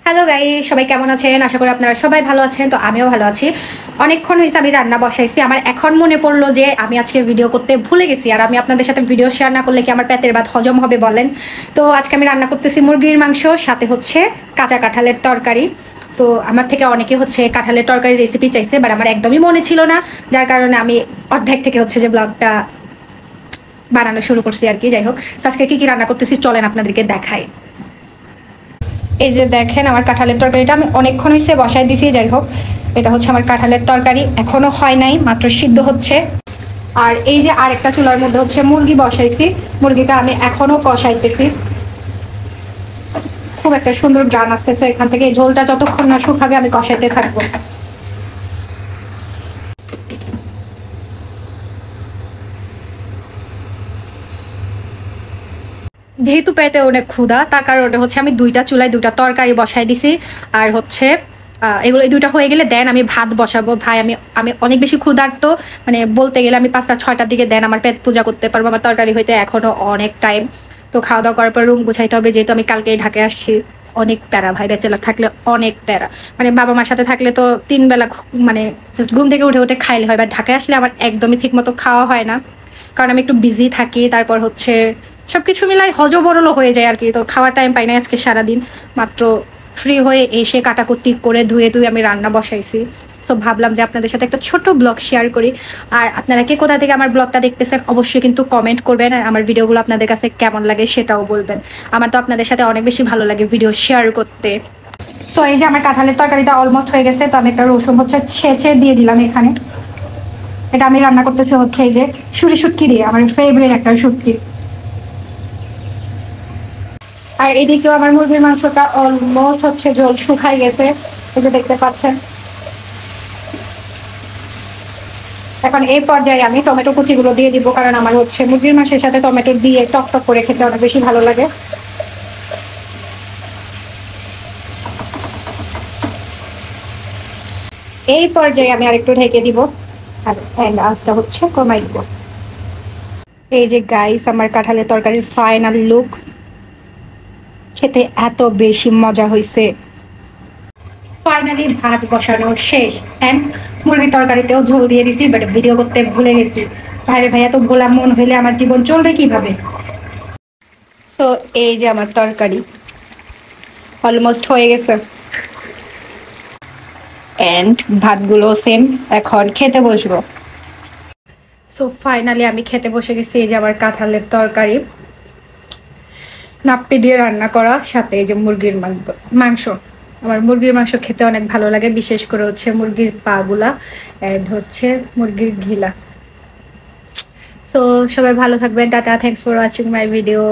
Hello guys, সবাই কেমন আছেন? আশা করি আপনারা সবাই ভালো আছেন। তো আমিও ভালো আছি। অনেকক্ষণ হয়েছে আমি রান্না বসাইছি। আমার এখন মনে পড়লো যে আমি আজকে ভিডিও করতে ভুলে গেছি, আর আমি আপনাদের সাথে ভিডিও শেয়ার না করলে কি আমার পেটের ভাত হজম হবে বলেন? তো আজকে আমি রান্না করতেছি মুরগির মাংস, সাথে হচ্ছে কাঁচা কাঁঠালের তরকারি। তো আমার থেকে অনেকে হচ্ছে কাঁঠালের তরকারির রেসিপি চাইছে, বাট আমার একদমই মনে ছিল না, যার কারণে আমি অর্ধেক থেকে হচ্ছে যে ব্লগটা বানানো শুরু করছি আর কি। যাই হোক, আজকে কি কি রান্না করতেছি চলেন আপনাদেরকে দেখাই। এই যে দেখেন আমার কাঁঠালের তরকারিটা আমি অনেকক্ষণ হয়েছে বসাই দিছি। যাই হোক, এটা হচ্ছে আমার কাঁঠালের তরকারি, এখনো হয় নাই, মাত্র সিদ্ধ হচ্ছে। আর এই যে আরেকটা চুলার মধ্যে হচ্ছে মুরগি বসাইছি, মুরগিটা আমি এখনো কষাইতেছি। খুব একটা সুন্দর গ্রান আসতেছে এখান থেকে। এই ঝোলটা যতক্ষণ না শুকাবে আমি কষাইতে থাকবো। যেহেতু পেটে অনেক ক্ষুধা, তার কারণে হচ্ছে আমি দুইটা চুলায় দুইটা তরকারি বসাই দিছি। আর হচ্ছে এগুলো এই দুইটা হয়ে গেলে দেন আমি ভাত বসাবো। ভাই আমি আমি অনেক বেশি ক্ষুধার্ত, মানে বলতে গেলে আমি 5টা-6টার দিকে দেন আমার পেট পূজা করতে পারবো। আমার তরকারি হইতে এখনো অনেক টাইম। তো খাওয়া দাওয়া করার পর রুম গুছাইতে হবে, যেহেতু আমি কালকেই ঢাকায় আসছি। অনেক প্যারা ভাই, ব্যাচেলার থাকলে অনেক প্যারা। মানে বাবা মার সাথে থাকলে তো 3 বেলা মানে জাস্ট ঘুম থেকে উঠে উঠে খাইলে হয়, বাট ঢাকায় আসলে আমার একদমই ঠিক মতো খাওয়া হয় না, কারণ আমি একটু বিজি থাকি। তারপর হচ্ছে সবকিছু মিলাই হজবরল হয়ে যায় আর কি। তো খাওয়ার টাইম পাই না আজকে সারাদিন। মাত্র ফ্রি হয়ে এসে কাটাকুটি করে ধুয়ে আমি রান্না বসাইছি। সো ভাবলাম যে আপনাদের সাথে একটা ছোট ব্লগ শেয়ার করি। আর আপনারা কে কোথা থেকে আমার ব্লগটা দেখতেছেন অবশ্যই কিন্তু কমেন্ট করবেন, আর আমার ভিডিওগুলো আপনাদের কাছে কেমন লাগে সেটাও বলবেন। আমার তো আপনাদের সাথে অনেক বেশি ভালো লাগে ভিডিও শেয়ার করতে। সো এই যে আমার কাঁঠালের তরকারিটা অলমোস্ট হয়ে গেছে। তো আমি একটা রসুন হচ্ছে ছেঁচে দিয়ে দিলাম এখানে। এটা আমি রান্না করতেছি হচ্ছে এই যে সুরি শুটকি দিয়ে, আমার ফেভারিট একটা শুটকি। আর এদিকেও আমার মুরগির মাংসটা অলমোস্ট হচ্ছে ঝোল শুকাই গেছে, এই যে দেখতে পাচ্ছেন। এখন এই পর্যায়ে আমি টমেটো কুচিগুলো দিয়ে দিব, কারণ আমার হচ্ছে মুরগির মাংসের সাথে টমেটো দিয়ে টক টক করে খেতে অনেক বেশি ভালো লাগে। এই পর্যায়ে আমি আরেকটু ঢেকে দিব, আর আঁচটা হচ্ছে কমাই দিব। এই যে গাইস আমার কাঁঠালের তরকারির ফাইনাল লুক, খেতে এত বেশি মজা হয়েছে। ফাইনালি ভাত বসানো শেষ, অ্যান্ড মুরগির তরকারিতেও ঝোল দিয়ে দিছি, বাট ভিডিও করতে ভুলে গেছি। ভাইরে ভাই, এত ভোলা মন হইলে আমার জীবন চলবে কিভাবে? সো এই যে আমার তরকারি অলমোস্ট হয়ে গেছে, অ্যান্ড ভাতগুলো সেম। এখন খেতে বসবো। সো ফাইনালি আমি খেতে বসে গেছি। এই যে আমার কাঁঠালের তরকারি নাপ্পি দিয়ে রান্না করা, সাথে এই যে মুরগির মাংস। আমার মুরগির মাংস খেতে অনেক ভালো লাগে, বিশেষ করে হচ্ছে মুরগির পাগুলা অ্যান্ড হচ্ছে মুরগির ঘিলা। সো সবাই ভালো থাকবেন, tata, thanks for watching my video.